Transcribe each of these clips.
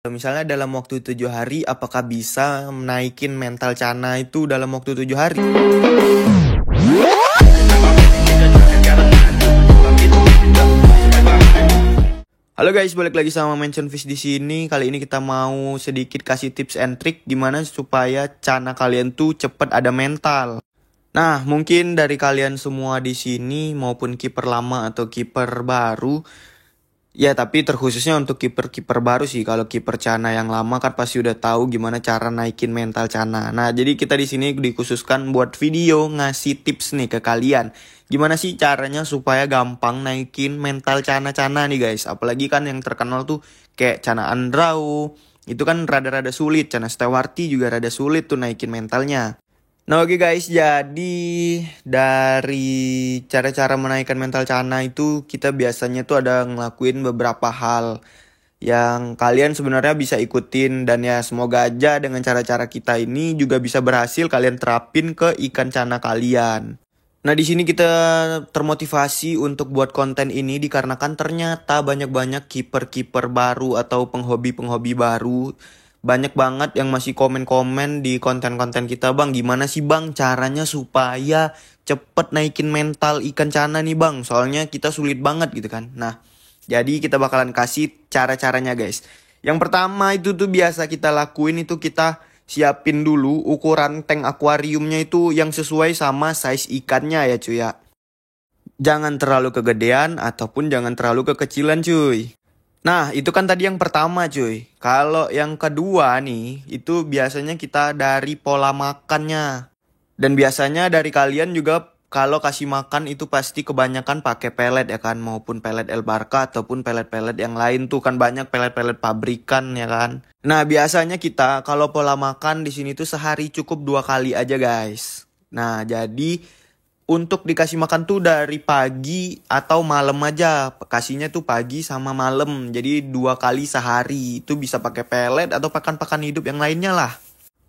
Misalnya dalam waktu 7 hari, apakah bisa menaikin mental Chana itu dalam waktu 7 hari? Halo guys, balik lagi sama Mention Fish di sini. Kali ini kita mau sedikit kasih tips and trick gimana supaya Chana kalian tuh cepet ada mental. Nah, mungkin dari kalian semua di sini maupun kiper lama atau kiper baru. Ya, tapi terkhususnya untuk kiper-kiper baru sih. Kalau kiper Chana yang lama kan pasti udah tahu gimana cara naikin mental Chana. Nah, jadi kita di sini dikhususkan buat video ngasih tips nih ke kalian. Gimana sih caranya supaya gampang naikin mental Chana-Chana nih guys. Apalagi kan yang terkenal tuh kayak Chana Andrau. Itu kan rada-rada sulit. Chana Stewarti juga rada sulit tuh naikin mentalnya. Nah oke guys, jadi dari cara-cara menaikkan mental Chana itu kita biasanya tuh ada ngelakuin beberapa hal yang kalian sebenarnya bisa ikutin. Dan ya semoga aja dengan cara-cara kita ini juga bisa berhasil kalian terapin ke ikan Chana kalian. Nah di sini kita termotivasi untuk buat konten ini dikarenakan ternyata banyak-banyak kiper-kiper baru atau penghobi-penghobi baru. Banyak banget yang masih komen-komen di konten-konten kita, Bang. Gimana sih Bang caranya supaya cepet naikin mental ikan Chana nih Bang? Soalnya kita sulit banget gitu kan. Nah, jadi kita bakalan kasih cara-caranya guys. Yang pertama itu tuh biasa kita lakuin itu kita siapin dulu ukuran tank akuariumnya itu yang sesuai sama size ikannya ya cuy ya. Jangan terlalu kegedean ataupun jangan terlalu kekecilan cuy. Nah, itu kan tadi yang pertama cuy. Kalau yang kedua nih, itu biasanya kita dari pola makannya. Dan biasanya dari kalian juga kalau kasih makan itu pasti kebanyakan pakai pelet ya kan. Maupun pelet El Barca ataupun pelet-pelet yang lain tuh kan banyak pelet-pelet pabrikan ya kan. Nah, biasanya kita kalau pola makan di sini tuh sehari cukup 2 kali aja guys. Nah, jadi untuk dikasih makan tuh dari pagi atau malam aja. Kasihnya tuh pagi sama malam. Jadi 2 kali sehari. Itu bisa pakai pelet atau pakan-pakan hidup yang lainnya lah.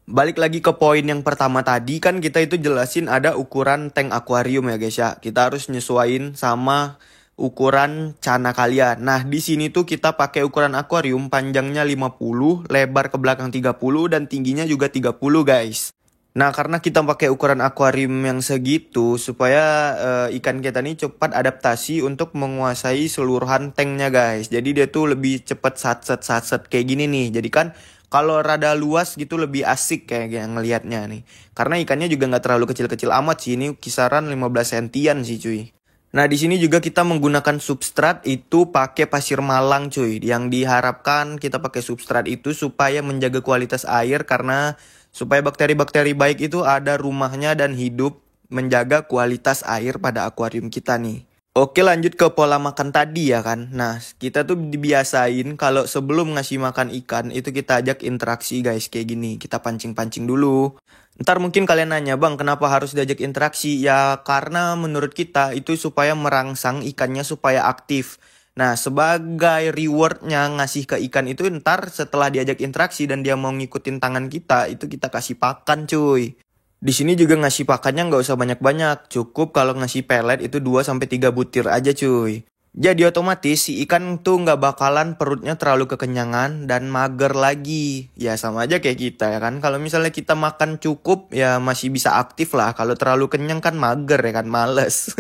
Balik lagi ke poin yang pertama tadi kan kita itu jelasin ada ukuran tank akuarium ya guys ya. Kita harus nyesuaiin sama ukuran Chana kalian. Nah, di sini tuh kita pakai ukuran akuarium panjangnya 50, lebar ke belakang 30 dan tingginya juga 30 guys. Nah, karena kita pakai ukuran akuarium yang segitu, supaya ikan kita ini cepat adaptasi untuk menguasai seluruhan tanknya guys. Jadi dia tuh lebih cepat satset kayak gini nih. Jadi kan kalau rada luas gitu lebih asik kayak ngelihatnya nih. Karena ikannya juga nggak terlalu kecil-kecil amat sih. Ini kisaran 15 sentian sih cuy. Nah, di sini juga kita menggunakan substrat itu pakai pasir malang cuy. Yang diharapkan kita pakai substrat itu supaya menjaga kualitas air karena supaya bakteri-bakteri baik itu ada rumahnya dan hidup menjaga kualitas air pada akuarium kita nih. Oke, lanjut ke pola makan tadi ya kan. Nah, kita tuh dibiasain kalau sebelum ngasih makan ikan itu kita ajak interaksi guys kayak gini. Kita pancing-pancing dulu. Ntar mungkin kalian nanya, Bang, kenapa harus diajak interaksi? Ya karena menurut kita itu supaya merangsang ikannya supaya aktif. Nah, sebagai rewardnya ngasih ke ikan itu ntar setelah diajak interaksi dan dia mau ngikutin tangan kita, itu kita kasih pakan cuy. Di sini juga ngasih pakannya nggak usah banyak-banyak, cukup kalau ngasih pelet itu 2-3 butir aja cuy. Jadi otomatis si ikan tuh nggak bakalan perutnya terlalu kekenyangan dan mager lagi. Ya sama aja kayak kita ya kan, kalau misalnya kita makan cukup ya masih bisa aktif lah. Kalau terlalu kenyang kan mager ya kan, males.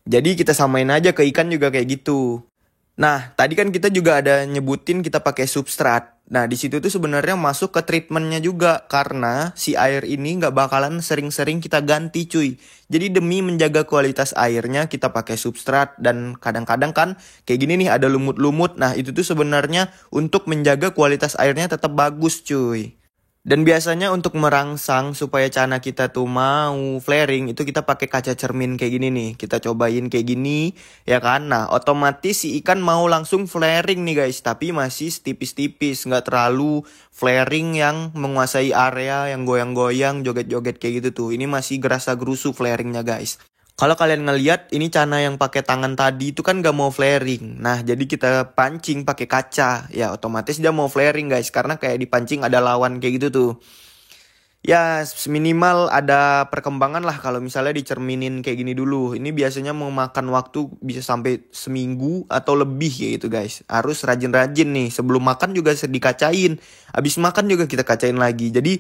Jadi kita samain aja ke ikan juga kayak gitu. Nah, tadi kan kita juga ada nyebutin kita pakai substrat. Nah, di situ tuh sebenarnya masuk ke treatmentnya juga. Karena si air ini nggak bakalan sering-sering kita ganti cuy. Jadi demi menjaga kualitas airnya kita pakai substrat. Dan kadang-kadang kan kayak gini nih ada lumut-lumut. Nah, itu tuh sebenarnya untuk menjaga kualitas airnya tetap bagus cuy. Dan biasanya untuk merangsang supaya Chana kita tuh mau flaring itu kita pakai kaca cermin kayak gini nih. Kita cobain kayak gini ya kan. Nah, otomatis si ikan mau langsung flaring nih guys. Tapi masih tipis-tipis, nggak terlalu flaring yang menguasai area yang goyang-goyang, joget-joget kayak gitu tuh. Ini masih gerasa-gerusu flaringnya guys. Kalau kalian ngelihat ini Chana yang pakai tangan tadi itu kan gak mau flaring. Nah, jadi kita pancing pakai kaca. Ya, otomatis dia mau flaring guys. Karena kayak dipancing ada lawan kayak gitu tuh. Ya, minimal ada perkembangan lah kalau misalnya dicerminin kayak gini dulu. Ini biasanya memakan waktu bisa sampai seminggu atau lebih ya gitu guys. Harus rajin-rajin nih. Sebelum makan juga dikacain. Habis makan juga kita kacain lagi. Jadi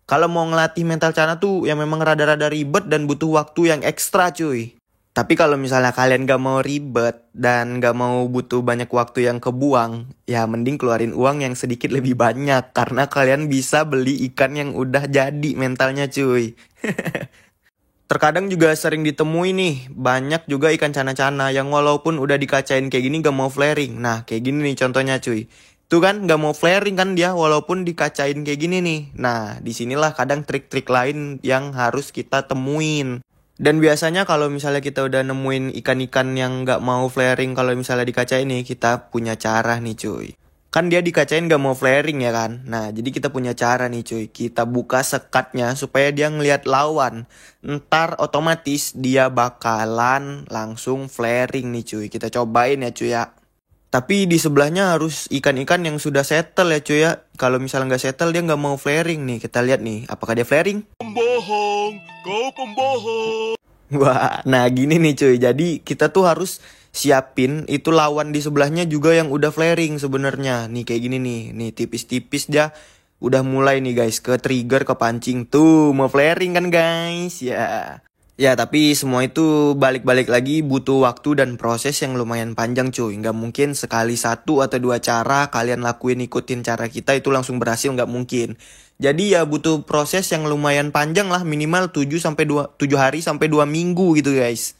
kalau mau ngelatih mental Chana tuh yang memang rada-rada ribet dan butuh waktu yang ekstra cuy. Tapi kalau misalnya kalian gak mau ribet dan gak mau butuh banyak waktu yang kebuang, ya mending keluarin uang yang sedikit lebih banyak. Karena kalian bisa beli ikan yang udah jadi mentalnya cuy. Terkadang juga sering ditemui nih, banyak juga ikan cana-cana yang walaupun udah dikacain kayak gini gak mau flaring. Nah kayak gini nih contohnya cuy. Tuh kan gak mau flaring kan dia walaupun dikacain kayak gini nih. Nah disinilah kadang trik-trik lain yang harus kita temuin. Dan biasanya kalau misalnya kita udah nemuin ikan-ikan yang gak mau flaring kalau misalnya dikacain nih, kita punya cara nih cuy. Kan dia dikacain gak mau flaring ya kan. Nah jadi kita punya cara nih cuy. Kita buka sekatnya supaya dia ngelihat lawan. Ntar otomatis dia bakalan langsung flaring nih cuy. Kita cobain ya cuy ya. Tapi di sebelahnya harus ikan-ikan yang sudah settle ya cuy ya. Kalau misalnya nggak settle dia nggak mau flaring nih. Kita lihat nih apakah dia flaring. Pembohong, kau pembohong. Wah, nah gini nih cuy. Jadi kita tuh harus siapin itu lawan di sebelahnya juga yang udah flaring sebenarnya. Nih kayak gini nih. Nih tipis-tipis dia udah mulai nih guys ke trigger ke pancing tuh mau flaring kan guys. Ya. Ya tapi semua itu balik-balik lagi butuh waktu dan proses yang lumayan panjang cuy. Nggak mungkin sekali satu atau dua cara kalian lakuin ikutin cara kita itu langsung berhasil, nggak mungkin. Jadi ya butuh proses yang lumayan panjang lah, minimal 7 hari sampai 2 minggu gitu guys.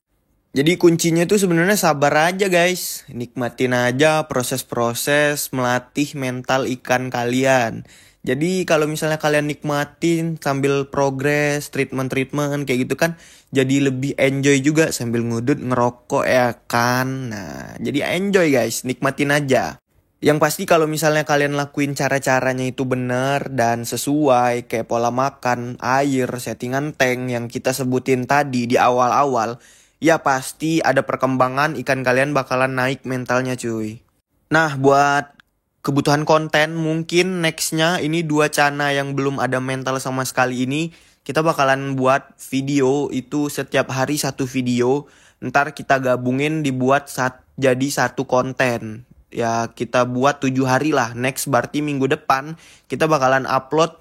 Jadi kuncinya itu sebenarnya sabar aja guys. Nikmatin aja proses-proses melatih mental ikan kalian. Jadi kalau misalnya kalian nikmatin sambil progres, treatment-treatment kayak gitu kan, jadi lebih enjoy juga sambil ngudut ngerokok ya kan. Nah, jadi enjoy guys, nikmatin aja. Yang pasti kalau misalnya kalian lakuin cara-caranya itu benar dan sesuai kayak pola makan, air, settingan tank yang kita sebutin tadi di awal-awal, ya pasti ada perkembangan ikan kalian bakalan naik mentalnya cuy. Nah buat kebutuhan konten mungkin nextnya ini dua cana yang belum ada mental sama sekali ini kita bakalan buat video itu setiap hari satu video. Ntar kita gabungin dibuat jadi satu konten. Ya kita buat 7 hari lah. Next berarti minggu depan kita bakalan upload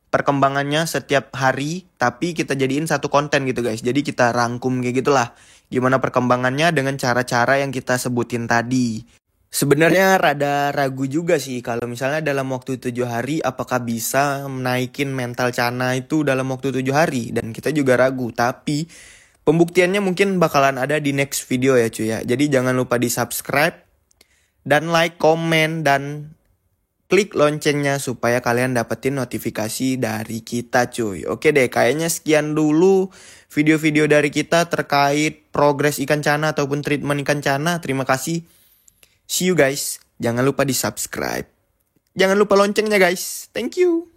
perkembangannya setiap hari. Tapi kita jadiin satu konten gitu guys. Jadi kita rangkum kayak gitulah. Gimana perkembangannya dengan cara-cara yang kita sebutin tadi. Sebenarnya rada ragu juga sih kalau misalnya dalam waktu 7 hari apakah bisa menaikin mental Chana itu dalam waktu 7 hari. Dan kita juga ragu. Tapi pembuktiannya mungkin bakalan ada di next video ya cuy ya. Jadi jangan lupa di subscribe. Dan like, komen, dan klik loncengnya supaya kalian dapetin notifikasi dari kita cuy. Oke deh, kayaknya sekian dulu video-video dari kita terkait progres ikan Chana ataupun treatment ikan Chana. Terima kasih. See you guys. Jangan lupa di subscribe. Jangan lupa loncengnya guys. Thank you.